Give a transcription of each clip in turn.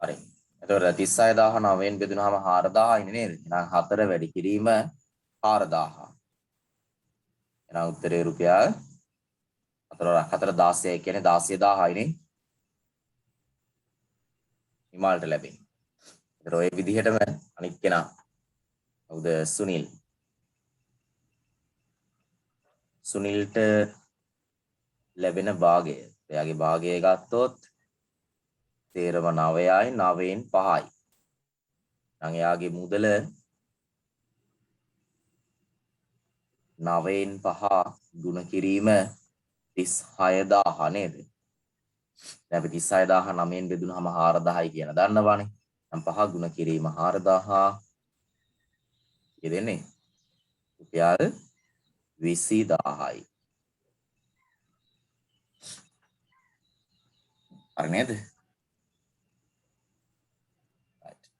හරි. එතකොට 36000 9න් බෙදුනහම 4000 ඉන්නේ නේද? එහෙනම් 4 වැඩි කිරීම 4000. එහෙනම් උත්තරේ රුපියල් 4 16 කියන්නේ 16000යි නේ. හිමාලට ලැබෙන්නේ. ඒතර ඔය විදිහටම අනිත් කෙනා කවුද? සුනිල්. සුනිල්ට ලැබෙන භාගය. එයාගේ භාගය ගත්තොත් 9යි 9න් 5යි. නම් එයාගේ මුදල 9න් 5 ගුණ කිරීම 36000 නේද? දැන් අපි 36000 9න් බෙදුනහම 4000යි කියන දන්නවනේ. නම් 5 ගුණ කිරීම 4000 දෙන්නේ රුපියල් 20000යි. හරි නේද?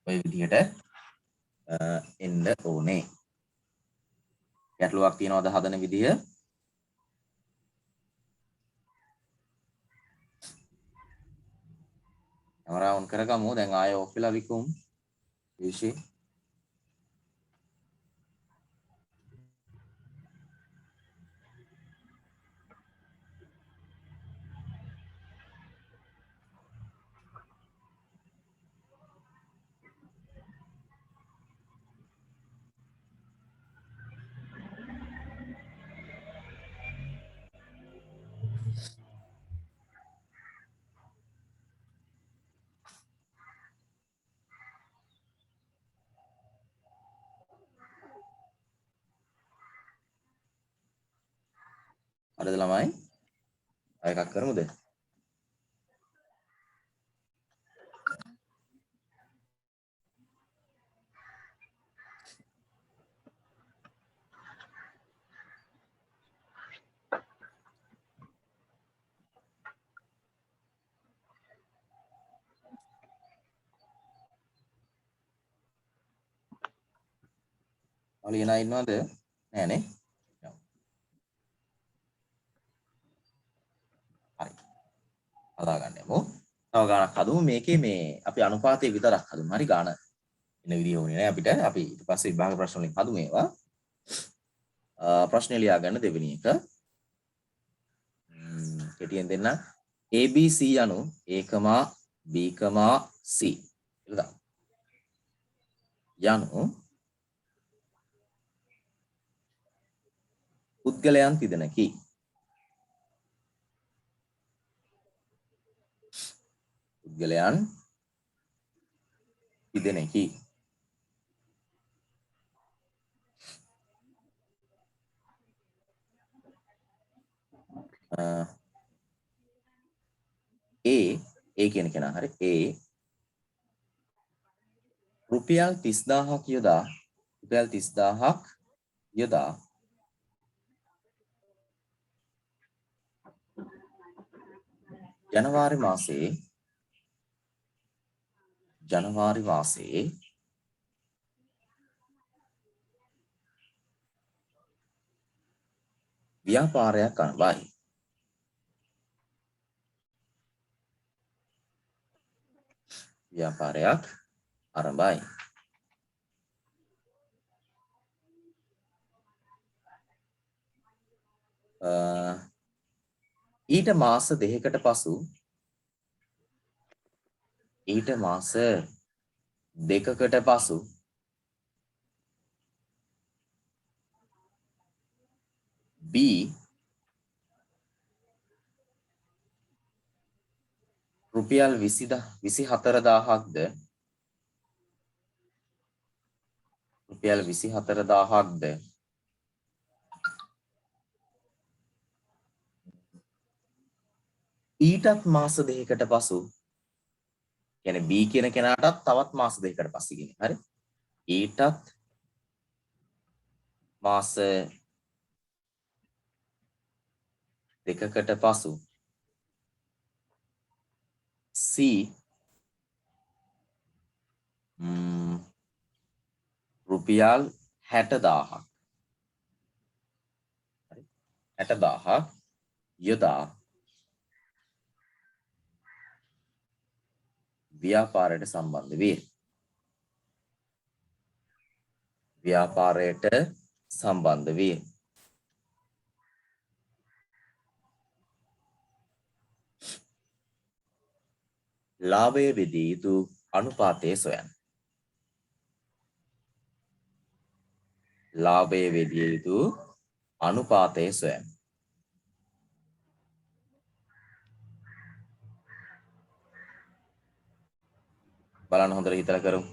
ඔය විදිහට එන්න ඕනේ. ගැටලුවක් තියනවද හදන විදිය? කැමරාව ඔන් කරගමු. දැන් ආයෙ ඔෆ් වෙලා විකුම්. විශේෂ හරිද ළමයි? අය එකක් කරමුද? ඔලියන ඉන්නවද? නෑ නේ. හරි. හදා ගන්න යමු. තව ගානක් හදමු. මේකේ මේ අපි අනුපාතය විතරක් හදමු. හරි ගාන එන විදිය ඕනේ නෑ අපිට. අපි ඊට පස්සේ විභාග ප්‍රශ්න වලින් හදමු ඒවා. ප්‍රශ්න ලියා ගන්න දෙවෙනි එක. කෙටියෙන් දෙන්න. ABC යනු A, B, C කියලා යනු පුද්ගලයන් තිදෙනකි. පුද්ගලයන් තිදෙනකි. A කියන කෙනා හරි A රුපියල් 30000ක් යොදා ජනවාරි මාසයේ ව්‍යාපාරයක් අරඹයි. ඊට මාස දෙකකට පසු B රුපියල් 24000ක්ද ඊටත් මාස දෙකකට පසු කියන්නේ B කියන කෙනාටත් තවත් මාස දෙකකට පස්සේ කියන්නේ හරි ඊටත් මාස දෙකකට පසු C රුපියල් 60000ක් හරි 60000ක් යොදා ව්‍යාපාරයට සම්බන්ධ වේ. ව්‍යාපාරයට සම්බන්ධ වේ. ලාභය බෙදිය යුතු අනුපාතය සොයන්න. ලාභය බෙදිය යුතු අනුපාතය සොයන්න. බලන්න හොඳට හිතලා කරමු.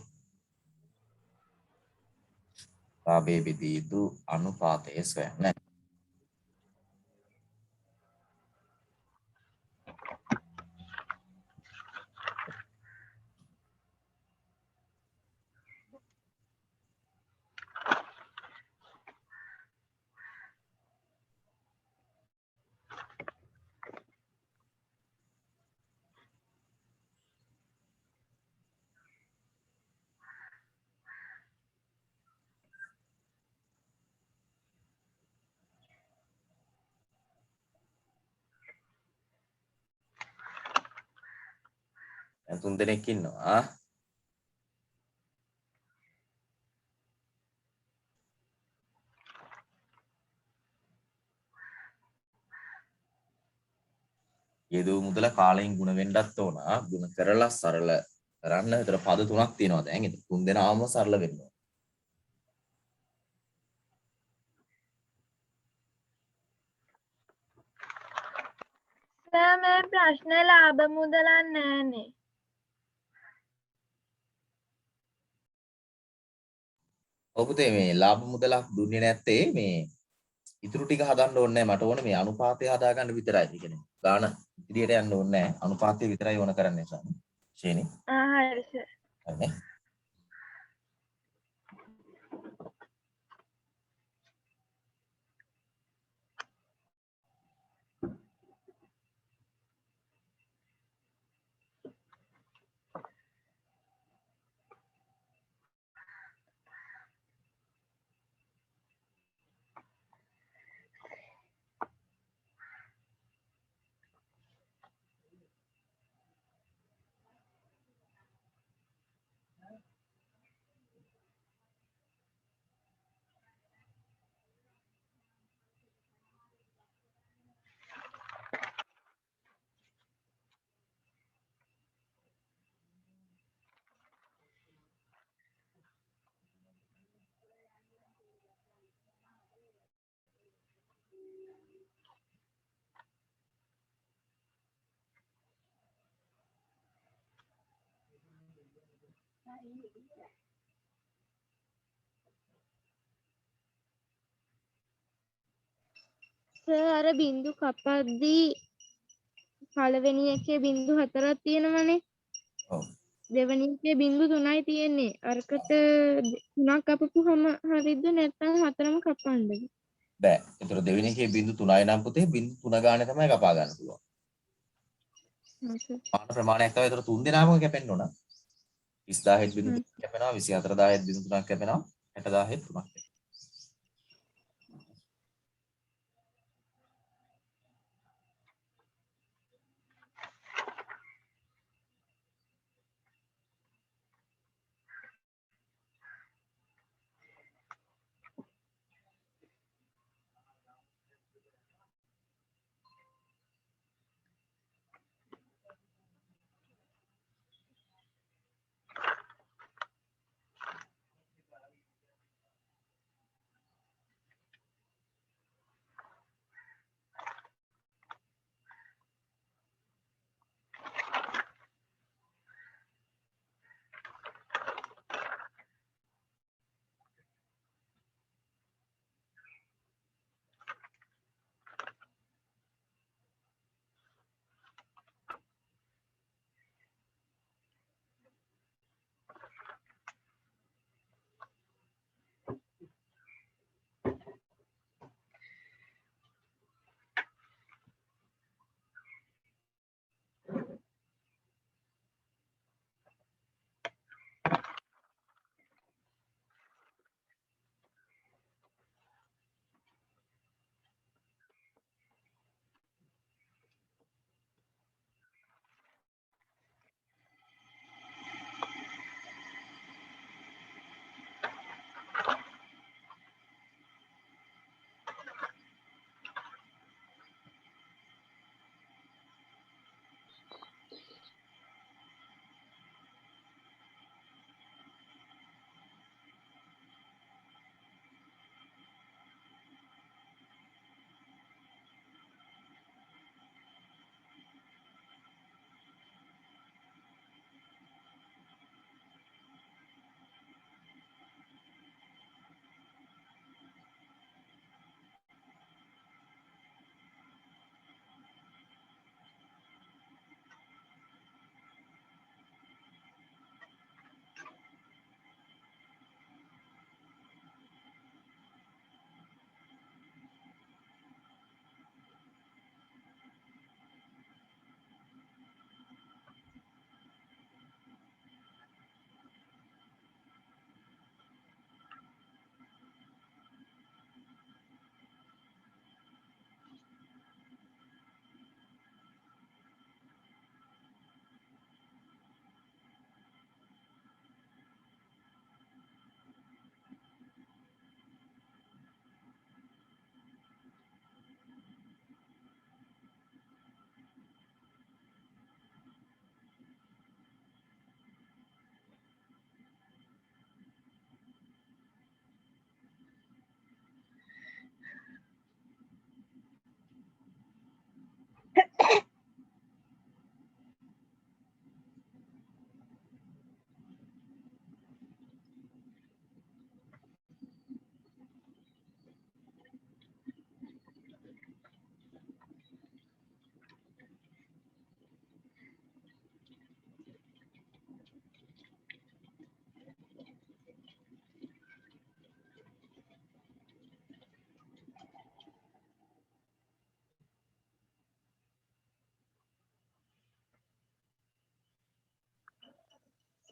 ලාභය බෙදිය යුතු අනුපාතය සොයන්න. දැන් 3 දෙනෙක් ඉන්නවා. යෙදූ මුදල කාලයෙන් ගුණ වෙන්නත් ඕන. ගුණ කරලා සරල කරන්න. ඒතර පද 3ක් තියෙනවා දැන්. ඒක 3 දෙනාම සරල වෙන්න ඕන. සර් මේ ප්‍රශ්න ලාභ මුදලක් නෑනේ. ඔව් පුතේ මේ ලාභ මුදලක් දුන්නේ නැත්තේ මේ ඉතුරු ටික හදන්න ඕනේ නැහැ. මට ඕනේ මේ අනුපාතය හදාගන්න විතරයි. ඒ කියන්නේ ගාන ඉදිරියට යන්න ඕනේ නැහැ. අනුපාතය විතරයි ඕන කරන්නේ සාමි. ෂේනේ. හරි සර්. හරිනේ. සර් අර බින්දු කපද්දී පළවෙනි එකේ බින්දු 4ක් තියෙනවනේ. ඔව්. දෙවෙනි එකේ බින්දු 3යි තියෙන්නේ. අරකට 3ක් කපපුවම හරියද නැත්නම් 4ම කපන්නද? බෑ. ඒතර දෙවෙනි එකේ බිංදු 3යි නම් පුතේ බිංදු 3 ගානේ තමයි කපා ගන්න පුළුවන්. පාන ප්‍රමාණයක් තමයි. ඒතර 3 දෙනාම කැපෙන්න ඕන. 30000 බිංදු 3ක් කැපෙනවා. 24000 බිංදු 3ක් කැපෙනවා. 60000 3ක් කැපෙනවා.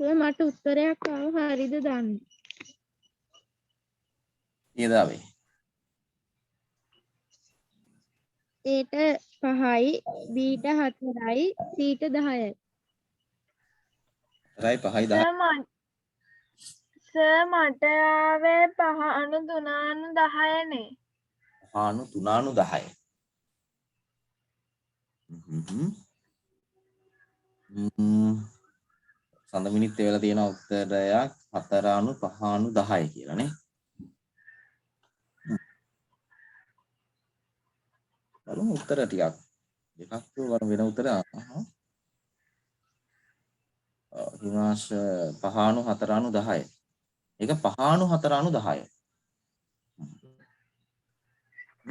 සර් මට උත්තරයක් ආව හරිද දන්න. නේද ආවේ? ඒට 5යි බීට 4යි සීට 10යි. රයි 5යි 10. සර් මට ආවේ 5 × 3 × 10නේ. 5 × 3 × 10. සඳමිනිත් වෙලා තියෙන උත්තරයක් 4 × 5 × 10 කියලා නේ. බලමු උත්තර ටිකක්. දෙකක් වෙන උත්තර. හිමාංශ 5 × 4 × 10. ඒක 5 × 4 × 10.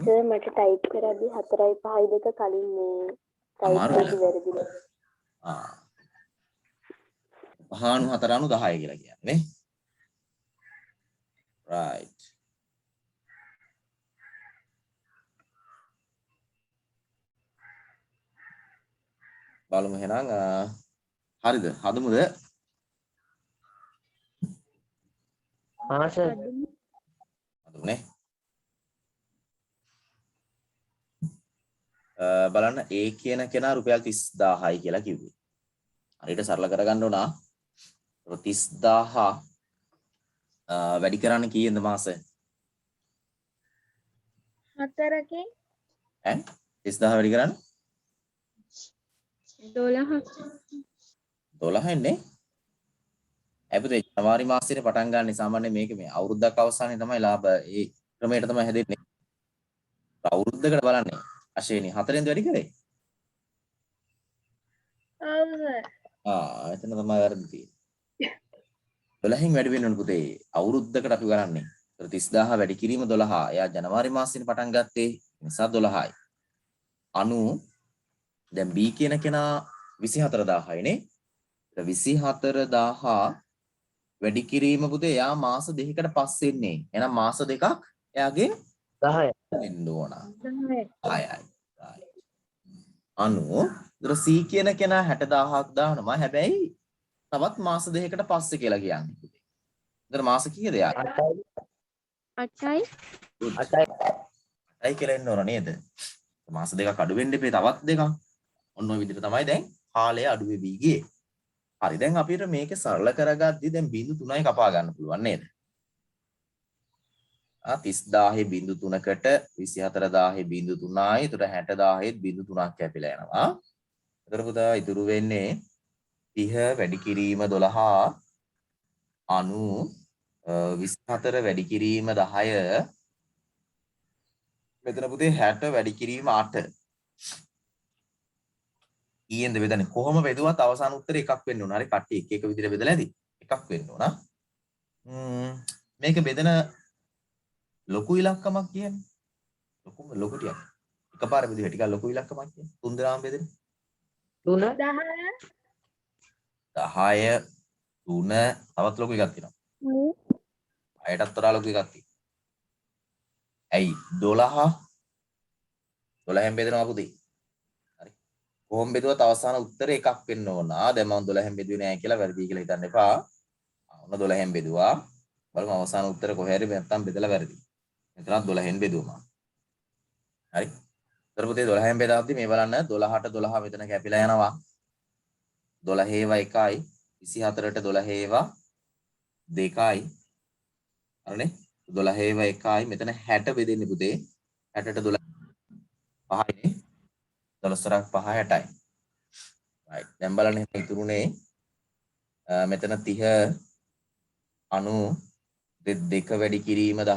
සර් මට ටයිප් කරද්දි 4යි 5යි දෙක කලින් මේ ටයිප් එකේ වැරදිලා. 5 × 4 × 10 කියලා කියන්නේ නේ. right. බලමු එහෙනම් හරිද? හදමුද? සර්. හදමුනේ. බලන්න A කියන කෙනා රුපියල් 30000යි කියලා කිව්වේ. හරියට සරල කරගන්න ඕන. 30000 වැඩි කරන්න කීයද මාස? 4කින් ඈ 30000 වැඩි කරන්න 12 න්නේ. අපිට ජනවාරි මාසෙට පටන් ගන්න සාමාන්‍ය මේක මේ අවුරුද්දක් අවසානයේ තමයි ලාභ ඒ ක්‍රමයට තමයි හැදෙන්නේ. අවුරුද්දකට බලන්නේ. අශේනි 4ෙන්ද වැඩි කරේ? ඔව් සර්. එතන තමයි වැරදි තියෙන්නේ. 12න් වැඩි වෙන්න ඕන පුතේ. අවුරුද්දකට අපි ගණන්නේ. 30000 වැඩි කිරීම 12. එයා ජනවාරි මාසෙන් පටන් ගත්තේ නිසා 12යි. 90 දැන් B කියන කෙනා 24000යි නේ. 24000 වැඩි කිරීම පුතේ එයා මාස දෙකකට පස්සේ එන්නේ. එහෙනම් මාස දෙකක් එයාගේ 10යි. වෙන්න ඕන. 10යි. 6යි. අනු C කියන කෙනා 60000ක් දානවා. හැබැයි තවත් මාස දෙකකට පස්සේ කියලා කියන්නේ පුතේ. එතන මාස කීයද යා? 8යි. 8යි කියලා එන්න ඕන නේද? මාස දෙකක් අඩු වෙන්න ඉපේ තවත් දෙකක්. ඔන්න ඔය විදිහට තමයි දැන් කාලය අඩු වෙවි ගියේ. හරි දැන් අපිට මේක සරල කරගද්දි දැන් 0.3යි කපා ගන්න පුළුවන් නේද? 30000 0.3කට 24000 0.3යි. ඒතර 60000 0.3ක් කැපිලා යනවා. ඒතර පුතා ඉතුරු වෙන්නේ 30 වැඩි කිරීම 12 24 වැඩි කිරීම 10 මෙතන පුතේ 60 වැඩි කිරීම 8 ඊයෙන්ද බෙදන්නේ කොහොම බෙදුවත් අවසාන උත්තරේ එකක් වෙන්න ඕන. හරි කට්ටිය එක එක විදිහට බෙදලා ඇති. එකක් වෙන්න ඕන. මේක බෙදෙන ලොකු ඉලක්කමක් කියන්නේ. ලොකු ටිකක්. එකපාර බෙදුවා ටිකක් ලොකු ඉලක්කමක් කියන්නේ. 3 දෙනාම බෙදෙන. 3 10 10 3 තවත් ලොකු එකක් තියෙනවා. 6ටත් වඩා ලොකු එකක් තියෙනවා. ඇයි 12 12න් බෙදෙනවා පුතේ. හරි. කොහොම බෙදුවත් අවසාන උත්තරේ එකක් වෙන්න ඕන. දැන් මම 12න් බෙදුවේ නෑ කියලා වැරදි කියලා හිතන්න එපා. ඔන්න 12න් බෙදුවා. බලමු අවසාන උත්තරේ කොහේ හරි නැත්තම් බෙදලා වැරදි. මෙතනත් 12න් බෙදුවා. හරි. ඊට පුතේ 12න් බෙදාද්දි මේ බලන්න 12ට 12 මෙතන කැපිලා යනවා. 12 ඒවා 1යි 24ට 12 ඒවා 2යි. හරිනේ 12 ඒවා 1යි මෙතන 60 බෙදෙන්නේ පුතේ 60ට 12 5යිනේ 12ක් 5 60යි. right දැන් බලන්න ඉතුරුනේ මෙතන 30 90 දෙක වැඩි කිරීම 10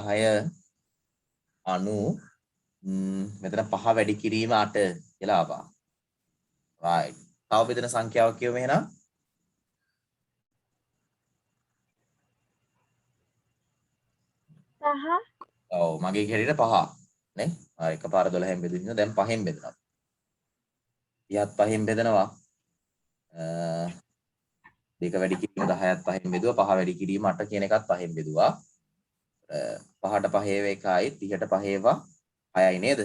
90 මෙතන 5 වැඩි කිරීම 8 කියලා ආවා. right තව බෙදෙන සංඛ්‍යාවක් කියවමු එහෙනම්. ඔව් මගේ හැටියට 5 නේ. එකපාර 12න් බෙදුවා. දැන් 5න් බෙදනවා. 30ත් 5න් බෙදනවා. දෙක වැඩි කිරීම 10ත් 5න් බෙදුවා. 5 වැඩි කිරීම 8 කියන එකත් 5න් බෙදුවා. 5ට 5 ඒවා 1යි 30ට 5 ඒවා 6යි නේද?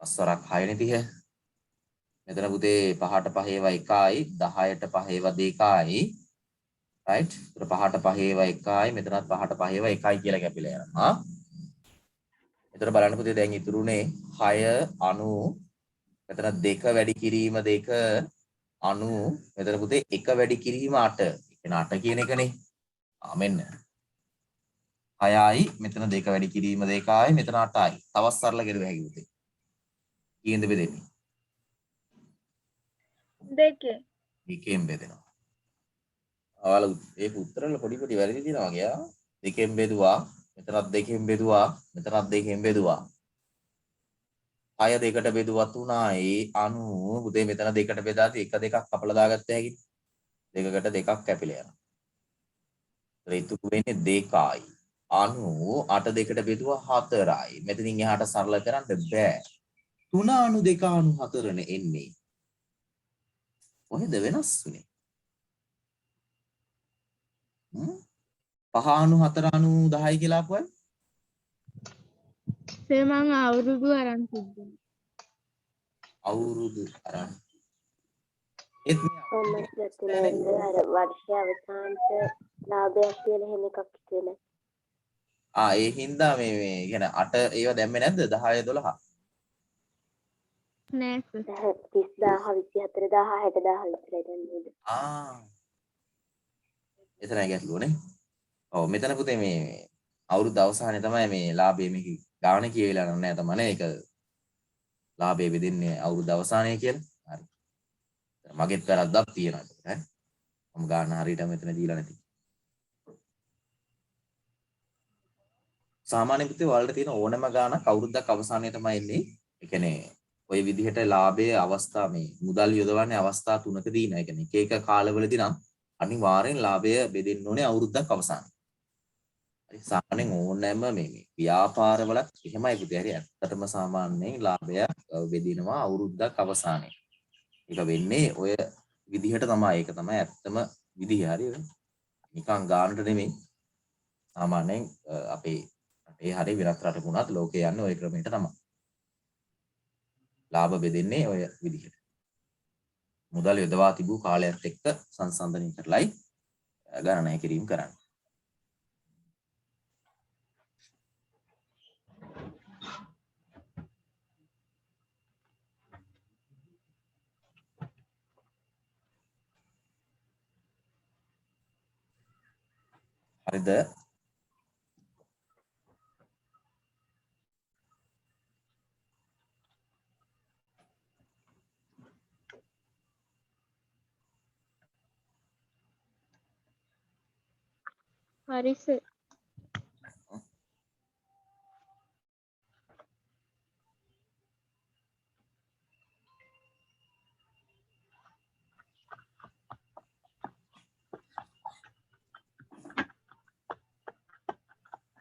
5 වරක් 6නේ 30. මෙතන පුතේ 5ට 5 ඒවා 1යි 10ට 5 ඒවා 2යි right? ඒතර පහට පහේව එකයි මෙතනත් පහට පහේව එකයි කියලා කැපිලා යනවා. ඒතර බලන්න පුතේ දැන් ඉතුරුනේ 6 90 මෙතන 2 වැඩි කිරීම 2 90 මෙතන පුතේ 1 වැඩි කිරීම 8. ඒ 8 කියන එකනේ. මෙන්න 6යි මෙතන 2 වැඩි කිරීම 2යි මෙතන 8යි. තවත් සරල කෙරුව හැකි පුතේ. කීයද බෙදෙන්නේ? දෙකේ. දෙකෙන් බෙදෙනවා. ඔයාලා ඒක උත්තරවල පොඩි පොඩි වැරදි තියෙනවා වගේ ආ. දෙකෙන් බෙදුවා මෙතනත් දෙකෙන් බෙදුවා මෙතනත් දෙකෙන් බෙදුවා. 6 දෙකට බෙදුවා 3යි 90 පුතේ මෙතන දෙකට බෙදාදී 1 2ක් කපලා දාගත්ත හැකි. දෙකකට දෙකක් කැපිලා යනවා. ඒතර ඉතුරු වෙන්නේ 2යි 90 8 දෙකට බෙදුවා 4යි. මෙතනින් එහාට සරල කරන්න බෑ. 3 92 94 එන්නේ. කොහෙද වෙනස් වෙන්නේ? 5 94 10 කියලා අපුවයි. සර් මං අවුරුදු අරන් තිබ්බා. අවුරුදු අරන්. ඒත් මේ ඔන්න අර වර්ෂය අවසානට ලාභයක් කියලා එහෙම එකක් කියලා. ඒ හින්දා මේ කියන්නේ 8 ඒවා දැම්මේ නැද්ද 10 12? නෑ සර්. 30000 24000 60000 විතරයි දැන් නේද? එතරම් ගැටලුවනේ. ඔව් මෙතන පුතේ මේ අවුරුදු අවසානයේ තමයි මේ ලාභය මේක ගාණ කියලා නැහැ තමයි ඒක ලාභය බෙදෙන්නේ අවුරුදු අවසානයේ කියලා. හරි. මගෙත් වැරද්දක් තියෙනවා ඒක ඈ. මම ගාණ හරියට මෙතන දීලා නැති. සාමාන්‍ය පුතේ වලට තියෙන ඕනෑම ගාණක් අවුරුද්දක් අවසානයේ තමයි එන්නේ. ඒ කියන්නේ ওই විදිහට ලාභයේ අවස්ථා මේ මුදල් යොදවන්නේ අවස්ථා තුනකදී නෑ. ඒ කියන්නේ එක එක කාලවලදී නම් අනිවාර්යෙන් ලාභය බෙදෙන්න ඕනේ අවුරුද්දක් අවසානයේ. හරි සාමාන්‍යයෙන් ඕනෑම මේ ව්‍යාපාරවලත් එහෙමයි පුතේ. හරි ඇත්තටම සාමාන්‍යයෙන් ලාභය බෙදිනවා අවුරුද්දක් අවසානයේ. ඒක වෙන්නේ ඔය විදිහට තමයි. ඒක තමයි ඇත්තම විදිහ. හරිද? නිකන් ගානට නෙමෙයි. සාමාන්‍යයෙන් අපේ රටේ හරි වෙනත් රටක වුණත් ලෝකේ යන්නේ ওই ක්‍රමයට තමයි. ලාභ බෙදෙන්නේ ඔය විදිහට. මුදල් යොදවා තිබූ කාලයත් එක්ක සංසන්දනය කරලයි ගණනය කිරීම කරන්නේ. හරිද? හරි සර්.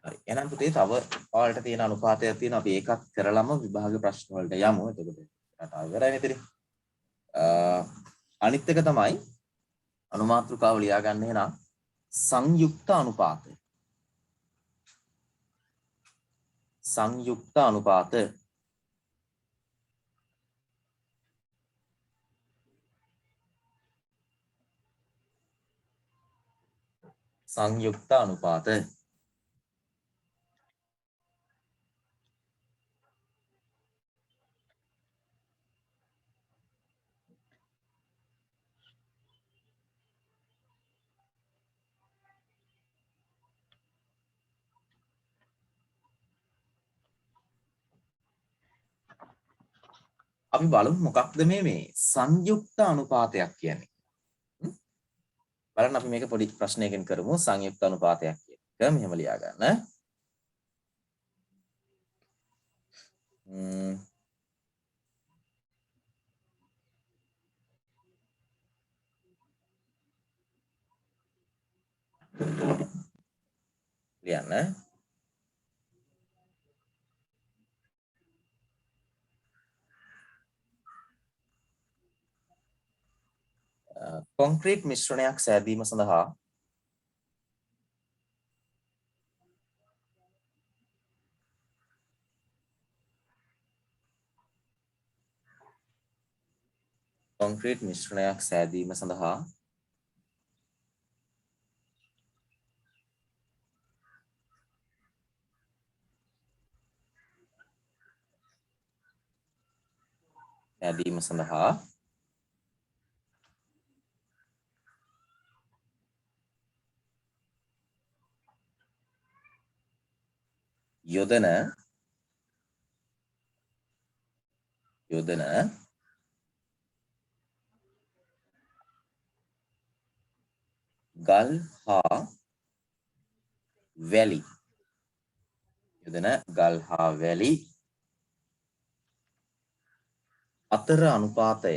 හරි. එහෙනම් පුතේ තව ඔයාලට තියෙන අනුපාතයක් තියෙනවා. අපි ඒකත් කරලම විභාග ප්‍රශ්න වලට යමු. එතකොට රටාව ඉවරයි මෙතන. අනිත් එක තමයි අනුමාත්‍රිකාව ලියාගන්න එහෙනම් සංයුක්ත අනුපාතය. සංයුක්ත අනුපාත සංයුක්ත අනුපාත අපි බලමු මොකක්ද මේ සංයුක්ත අනුපාතයක් කියන්නේ. බලන්න අපි මේක පොඩි ප්‍රශ්නයකින් කරමු. සංයුක්ත අනුපාතයක් කියන එක මෙහෙම ලියා ගන්න. ලියන්න. කොන්ක්‍රීට් මිශ්‍රණයක් සෑදීම සඳහා කොන්ක්‍රීට් මිශ්‍රණයක් සෑදීම සඳහා ඇදීම සඳහා යොදන ගල් හා වැලි අතර අනුපාතය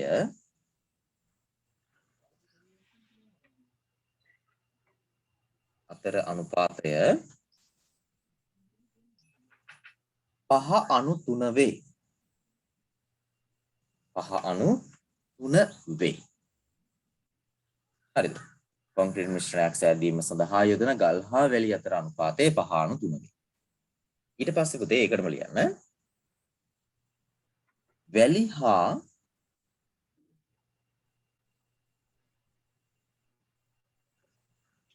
පහ අණු 3 වේ. හරිද? කොන්ක්‍රීට් මිශ්‍රණයක් සෑදීම සඳහා යොදන ගල් හා වැලි අතර අනුපාතය 5:3 වේ. ඊට පස්සේ පුතේ ඒකටම ලියන්න. වැලි හා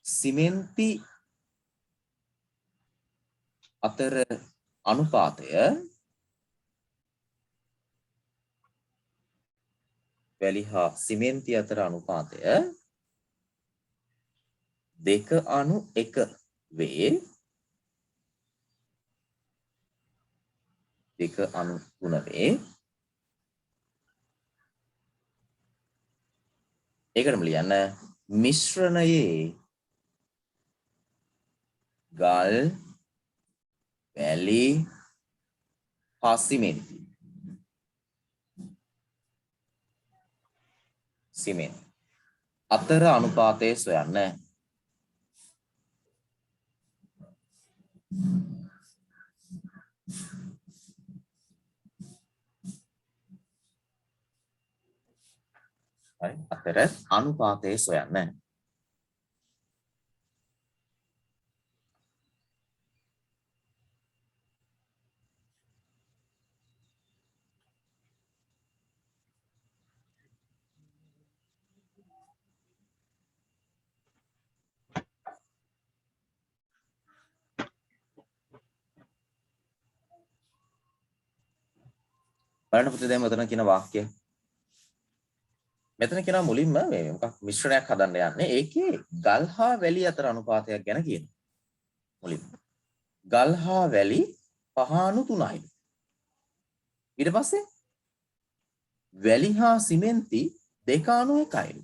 සිමෙන්ති අතර අනුපාතය වැලි හා සිමෙන්ති අතර අනුපාතය 2:1 වේ. 2:3 වේ. ඒකටම ලියන්න මිශ්‍රණයේ ගල් වැලි හා සිමෙන්ති අතර අනුපාතය සොයන්න. හරි අතර අනුපාතය සොයන්න. බලන්න පුතේ දැන් මෙතන කියන වාක්‍යය. මෙතන කියනවා මුලින්ම මේ මොකක් මිශ්‍රණයක් හදන්න යන්නේ. ඒකේ ගල් හා වැලි අතර අනුපාතයක් ගැන කියනවා. මුලින්ම. ගල් හා වැලි 5:3යි. ඊට පස්සේ වැලි හා සිමෙන්ති 2:1යි.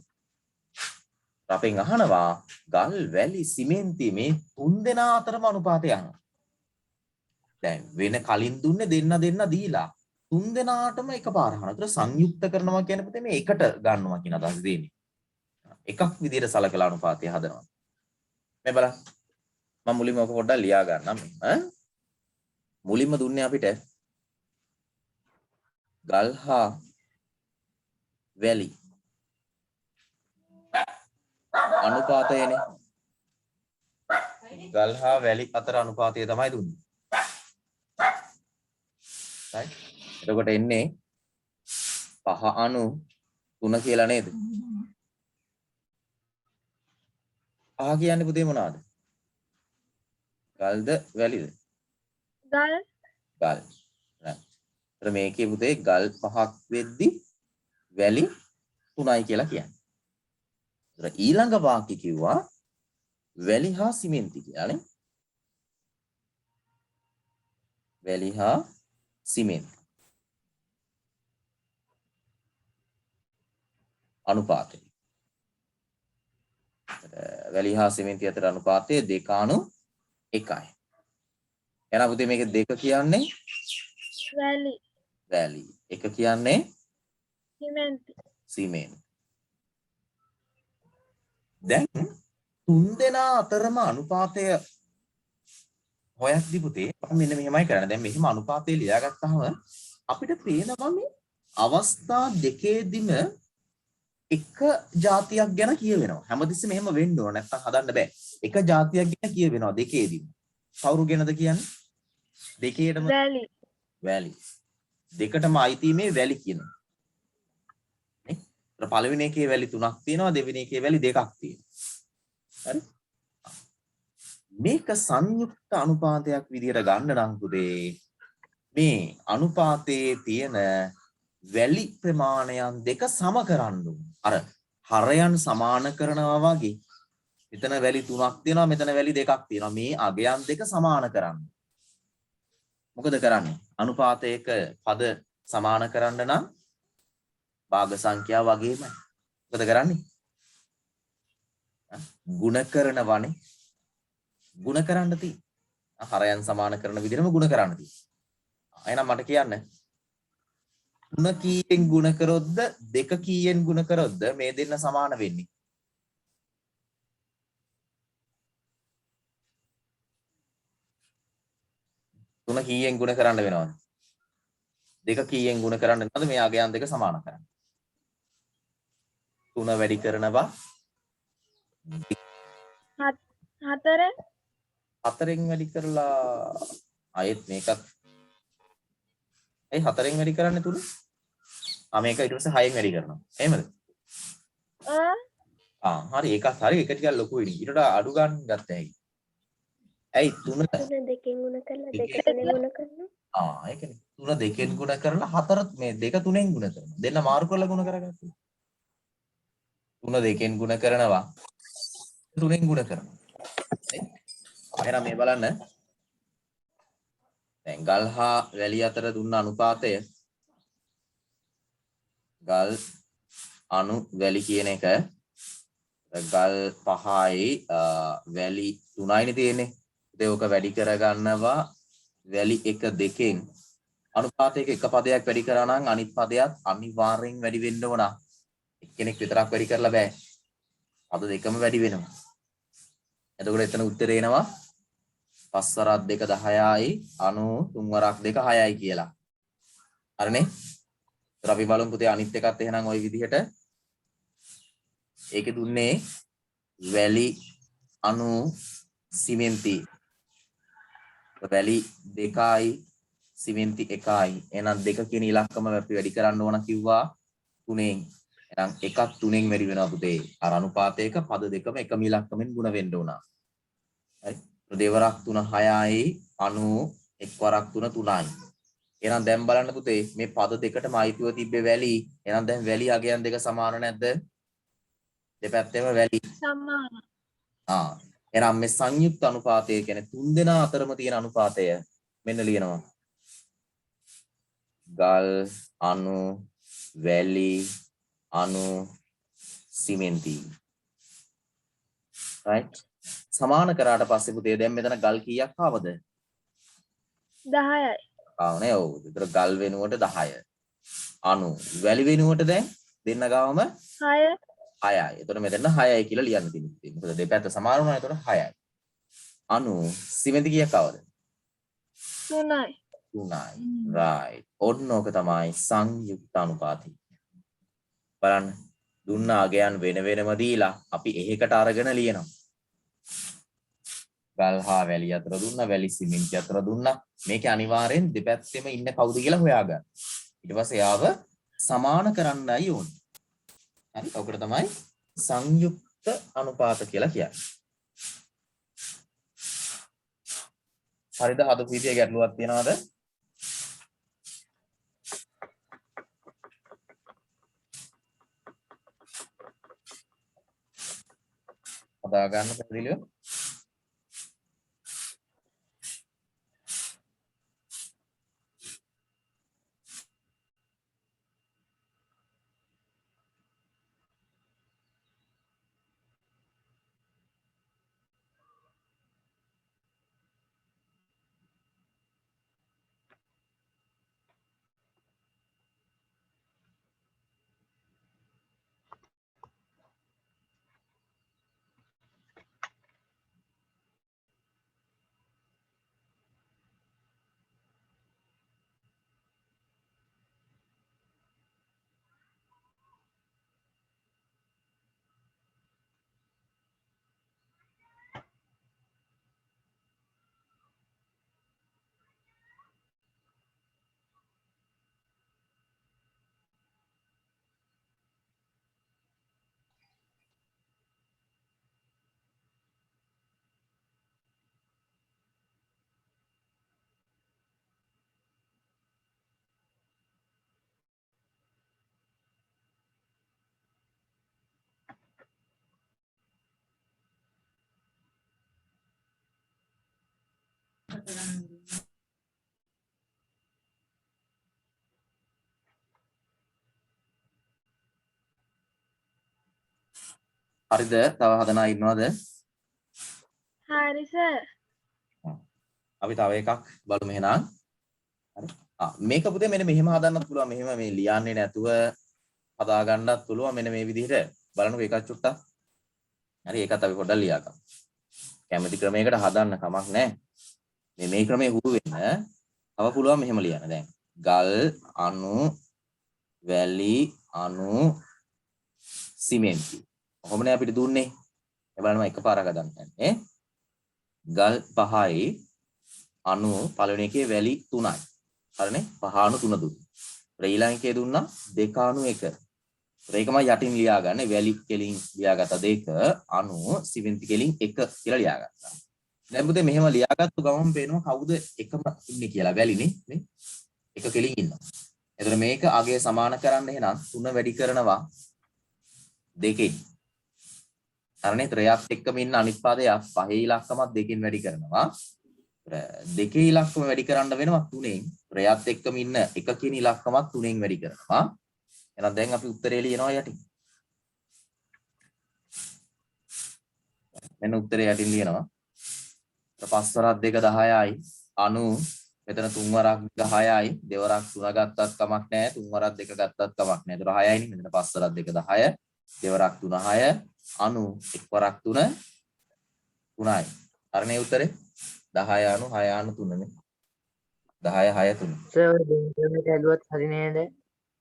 අපෙන් අහනවා ගල් වැලි සිමෙන්ති මේ 3 දෙනා අතරම අනුපාතය අහනවා. දැන් වෙන කලින් දුන්නේ දෙන්න දීලා 3 දෙනාටම එකපාර අහනවා. ඒතර සංයුක්ත කරනවා කියන්නේ පුතේ මේ එකට ගන්නවා කියන අදහස දෙන්නේ. එකක් විදිහට සලකලා අනුපාතය හදනවා. මේ බලන්න. මම මුලින්ම ඔක පොඩ්ඩක් ලියා ගන්නම්. මුලින්ම දුන්නේ අපිට ගල් හා වැලි අනුපාතයනේ. ගල් හා වැලි අතර අනුපාතය තමයි දුන්නේ. right? එතකොට එන්නේ 5:3 කියලා නේද? 5 කියන්නේ පුතේ මොනවාද? ගල්ද වැලිද? ගල්. ගල්. right. මේකේ පුතේ ගල් 5ක් වෙද්දි වැලි 3යි කියලා කියන්නේ. ඊළඟ වාක්‍ය කිව්වා වැලි හා සිමෙන්ති කියලානේ. වැලි හා සිමෙන්ති අනුපාතය. වැලි හා සිමෙන්ති අතර අනුපාතය 2:1යි. එහෙනම් පුතේ මේක 2 කියන්නේ වැලි. වැලි. 1 කියන්නේ සිමෙන්ති. දැන් 3 දෙනා අතරම අනුපාතය හොයක්දි පුතේ අපි මෙන්න මෙහෙමයි කරන්නේ. දැන් මෙහෙම අනුපාතය ලියාගත්තාම අපිට පේනවා මේ අවස්ථා දෙකේදීම එක જાතියක් ගැන කියවෙනවා. හැමතිස්සෙම එහෙම වෙන්න ඕන නැත්නම් හදන්න බෑ. එක જાතියක් ගැන කියවෙනවා දෙකේදීම. කවුරු ගැනද කියන්නේ? දෙකේටම වැලි. වැලි. දෙකටම අයිති මේ වැලි කියනවා. නේ? පළවෙනි එකේ වැලි 3ක් තියෙනවා, දෙවෙනි එකේ වැලි 2ක් තියෙනවා. හරි? මේක සංයුක්ත අනුපාතයක් විදියට ගන්න නම් පුතේ මේ අනුපාතයේ තියෙන වැලි ප්‍රමාණයන් දෙක සම කරන්න ඕන. අර හරයන් සමාන කරනවා වගේ. මෙතන වැලි 3ක් තියෙනවා මෙතන වැලි 2ක් තියෙනවා. මේ අගයන් දෙක සමාන කරන්න. මොකද කරන්නේ? අනුපාතයක පද සමාන කරන්න නම් භාග සංඛ්‍යාව වගේමයි. මොකද කරන්නේ? ගුණ කරනවනේ. ගුණ කරන්න තියෙන්නේ. හරයන් සමාන කරන විදිහටම ගුණ කරන්න තියෙන්නේ. එහෙනම් මට කියන්න 3 කීයෙන් ගුණ කරොත්ද 2 කීයෙන් ගුණ කරොත්ද මේ දෙන්න සමාන වෙන්නේ? 3 කීයෙන් ගුණ කරන්න වෙනවද? 2 කීයෙන් ගුණ කරන්න වෙනවද මේ අගයන් දෙක සමාන කරන්න? 3 වැඩි කරනවා 4 4න් වැඩි කරලා ආයෙත් මේකත් ඒ 4න් වැඩි කරන්නේ 3? මේක ඊට පස්සේ 6න් වැඩි කරනවා. එහෙමද? හරි ඒකත් හරි එක ටිකක් ලොකු වෙන්නේ. ඊට වඩා අඩු ගන්න ගත්ත හැකි. ඇයි 3 දෙකෙන් ගුණ කරලා දෙක තුනෙන් ගුණ කරනවා. ඒකනේ. 3 දෙකෙන් ගුණ කරලා 4 මේ 2 3ෙන් ගුණ කරනවා. දෙන්න මාරු කරලා ගුණ කරගත්තා. 3 දෙකෙන් ගුණ කරනවා 3ෙන් ගුණ කරනවා. එහෙනම් මේ බලන්න. දැන් ගල් හා වැලි අතර දුන්න අනුපාතය ගල් අණු වැලි කියන එක ගල් 5යි වැලි 3යිනේ තියෙන්නේ. ඒක වැඩි කරගන්නවා වැලි 1 2න් අනුපාතයක එක පදයක් වැඩි කරා නම් අනිත් පදයක් අනිවාර්යෙන් වැඩි වෙන්න ඕන. එක්කෙනෙක් විතරක් වැඩි කරලා බෑ. පද දෙකම වැඩි වෙනවා. එතකොට එතන උත්තරේ එනවා 5 වරක් 2 10යි 93 වරක් 2 6යි කියලා. හරිනේ? ඒතර අපි බලමු පුතේ අනිත් එකත් එහෙනම් ওই විදිහට. ඒකේ දුන්නේ වැලි අණු සිමෙන්ති. වැලි 2යි සිමෙන්ති 1යි. එහෙනම් 2 කියන ඉලක්කම අපි වැඩි කරන්න ඕන කිව්වා 3ෙන්. එහෙනම් එකක් 3ෙන් වැඩි වෙනවා පුතේ. අර අනුපාතයක පද දෙකම එකම ඉලක්කමෙන් ගුණ වෙන්න ඕන. හරි? දෙවරක් 3 6යි 91 වරක් 3 3යි. එහෙනම් දැන් බලන්න පුතේ මේ පද දෙකටම අයිතිව තිබ්බේ වැලි. එහෙනම් දැන් වැලි අගයන් දෙක සමාන නැද්ද? දෙපැත්තෙම වැලි. සමාන. එහෙනම් මේ සංයුක්ත අනුපාතය කියන්නේ තුන් දෙනා අතරම තියෙන අනුපාතය මෙන්න ලියනවා. ගල් අණු වැලි අණු සිමෙන්ති. right? සමාන කරාට පස්සේ පුතේ දැන් මෙතන ගල් කීයක් ආවද? 10යි. ආවනේ ඔව්. ඒතර ගල් වෙනුවට 10. අණු වැලි වෙනුවට දැන් දෙන්න ගාවම 6 6යි. එතකොට මෙතන 6යි කියලා ලියන්න තියෙනවා. මොකද දෙපැත්ත සමාන වුණා. එතකොට 6යි. අණු සිමෙන්ති කීයක් ආවද? 3යි. 3යි. right. ඔන්න ඕක තමයි සංයුක්ත අනුපාතය. බලන්න. දුන්න අගයන් වෙන වෙනම දීලා අපි එහෙකට අරගෙන ලියනවා. ගල් හා වැලි අතර දුන්නා, වැලි සිමෙන්ති අතර දුන්නා. මේකේ අනිවාර්යෙන් දෙපැත්තෙම ඉන්න කවුද කියලා හොයාගන්න. ඊට පස්සේ යාව සමාන කරන්නයි ඕනේ. හරි. ඔකට තමයි සංයුක්ත අනුපාත කියලා කියන්නේ. හරිද? හදපු විදිය ගැටලුවක් තියනවද? හදා ගන්න පැහැදිලිව. හරිද? තව හදන අය ඉන්නවද? හරි සර්. අපි තව එකක් බලමු එහෙනම්. හරි. මේක පුතේ මෙන්න මෙහෙම හදන්නත් පුළුවන්. මෙහෙම මේ ලියන්නේ නැතුව හදා ගන්නත් පුළුවන්. මෙන්න මේ විදිහට බලන්නකෝ එකක් චුට්ටක්. හරි ඒකත් අපි පොඩ්ඩක් ලියාගමු. කැමති ක්‍රමයකට හදන්න කමක් නැහැ. මේ ක්‍රමයේ හුරු වෙන්න තව පුළුවන් මෙහෙම ලියන්න. දැන් ගල් අණු වැලි අණු සිමෙන්ති. කොහොමනේ අපිට දුන්නේ? ඒ බලන්න මම එකපාරක් හදන්න යන්නේ. ගල් 5යි අණු පළවෙනි එකේ වැලි 3යි. හරිනේ? 5 අණු 3 දුන්නා. ඊළඟ එකේ දුන්නා 2 අණු 1. ඒකම යටින් ලියාගන්නේ වැලි කෙලින් ලියාගත්ත 2 අණු සිමෙන්ති කෙලින් 1 කියලා ලියාගත්තා. දැන් පුතේ මෙහෙම ලියාගත්තු ගමන් පේනවා කවුද එකම ඉන්නේ කියලා වැලිනේ නේ. 1 කෙලින් ඉන්නවා. එතකොට මේක අගය සමාන කරන්න එහෙනම් 3 වැඩි කරනවා 2කින්. හරිනේ? ත්‍රයත් එක්කම ඉන්න අනිත් පදයක් 5 ඉලක්කමත් 2කින් වැඩි කරනවා. 2 ඉලක්කම වැඩි කරන්න වෙනවා 3ෙන්. ත්‍රයත් එක්කම ඉන්න 1 කින් ඉලක්කමත් 3ෙන් වැඩි කරනවා. එහෙනම් දැන් අපි උත්තරේ ලියනවා යටින්. මෙන්න උත්තරේ යටින් ලියනවා. 5 වරක් 2 10යි 90 මෙතන 3 වරක් 10යි දෙවරක් 3 ගත්තත් කමක් නැහැ 3 වරක් 2 ගත්තත් කමක් නැහැ. ඒතර 6යිනේ මෙතන 5 වරක් 2 10 දෙවරක් 3 6 90 1 වරක් 3 3යි. හරිනේ උත්තරේ 10 6 3 නේ 10 6 3. සර් දෙවෙනි ක්‍රමයට හැදුවත් හරි නේද?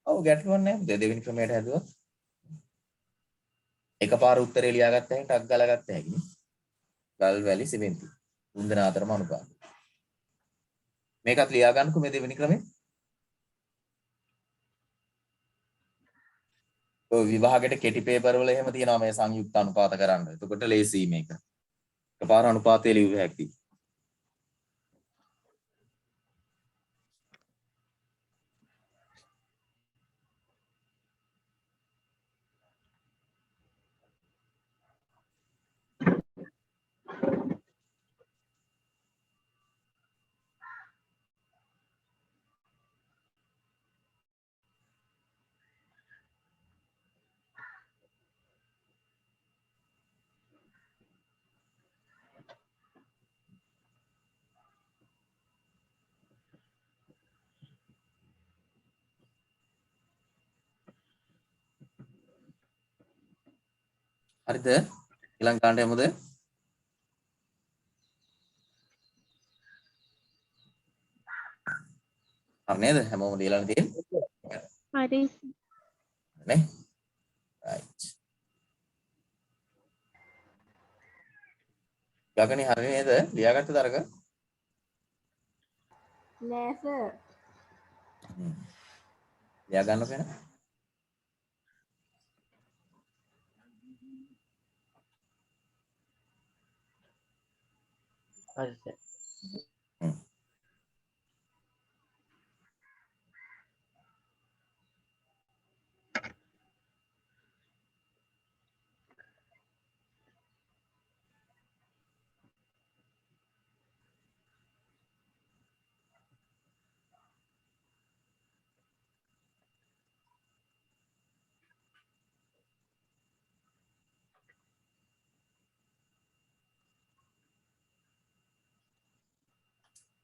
ඔව් ගැටලුවක් නැහැ. දෙවෙනි ක්‍රමයට හැදුවා. එකපාර උත්තරේ ලියාගත්ත හැකියි ටක් ගාලා ගත්ත හැකියි. ගල් වැලි සිමෙන්ති. තුන් දෙනා අතරම අනුපාතය. මේකත් ලියා ගන්නකො මේ දෙවෙනි ක්‍රමේ. ඔය විභාගෙට කෙටි පේපර් වල එහෙම තියෙනවා මේ සංයුක්ත අනුපාත කරන්න. එතකොට ලේසි මේක. එකපාර අනුපාතය ලියුව හැකියි. හරිද? ඊළඟ කාණ්ඩය යමුද? හරි නේද? හැමෝම ලියලානේ තියෙන්නේ. හරි. නේ? right. ගගනේ හරි නේද? ලියාගත්තද අරක? නෑ සර්. ලියා ගන්න පේන? හරි සර්.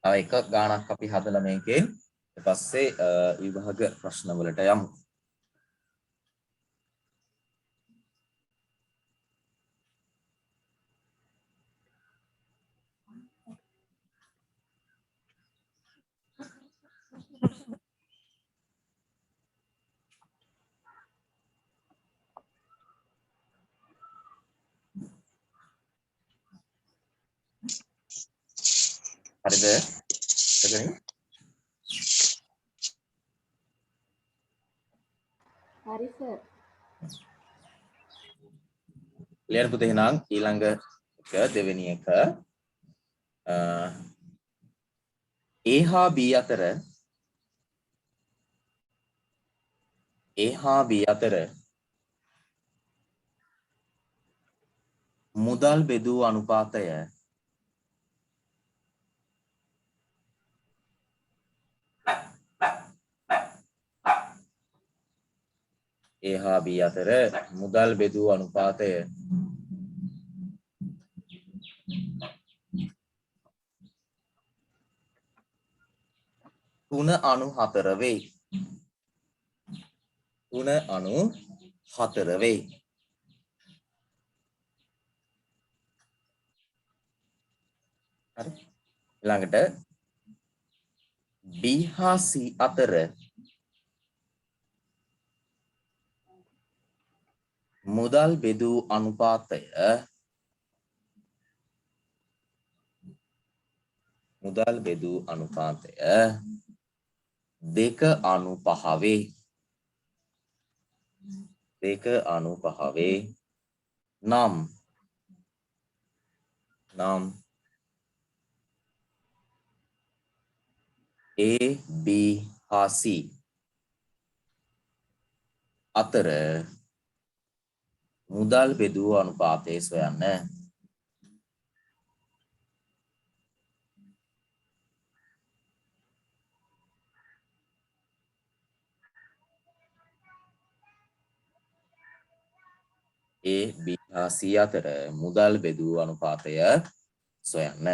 තව එක ගානක් අපි හදලා මේකේ ඊට පස්සේ විභාග ප්‍රශ්න වලට යමු. හරිද? එතනින් හරි සර්. ලියන්න පුතේ එහෙනම් ඊළඟ එක දෙවෙනි එක A හා B අතර මුදල් බෙදූ අනුපාතය A හා B අතර මුදල් බෙදූ අනුපාතය 3/4 වෙයි. 3/4 වෙයි. හරි. ඊළඟට B හා C අතර මුදල් බෙදූ අනුපාතය 2/5 වෙයි. 2/5 වෙයි. නම් A B හා C අතර මුදල් බෙදූ අනුපාතය සොයන්න. A B හා C අතර මුදල් බෙදූ අනුපාතය සොයන්න.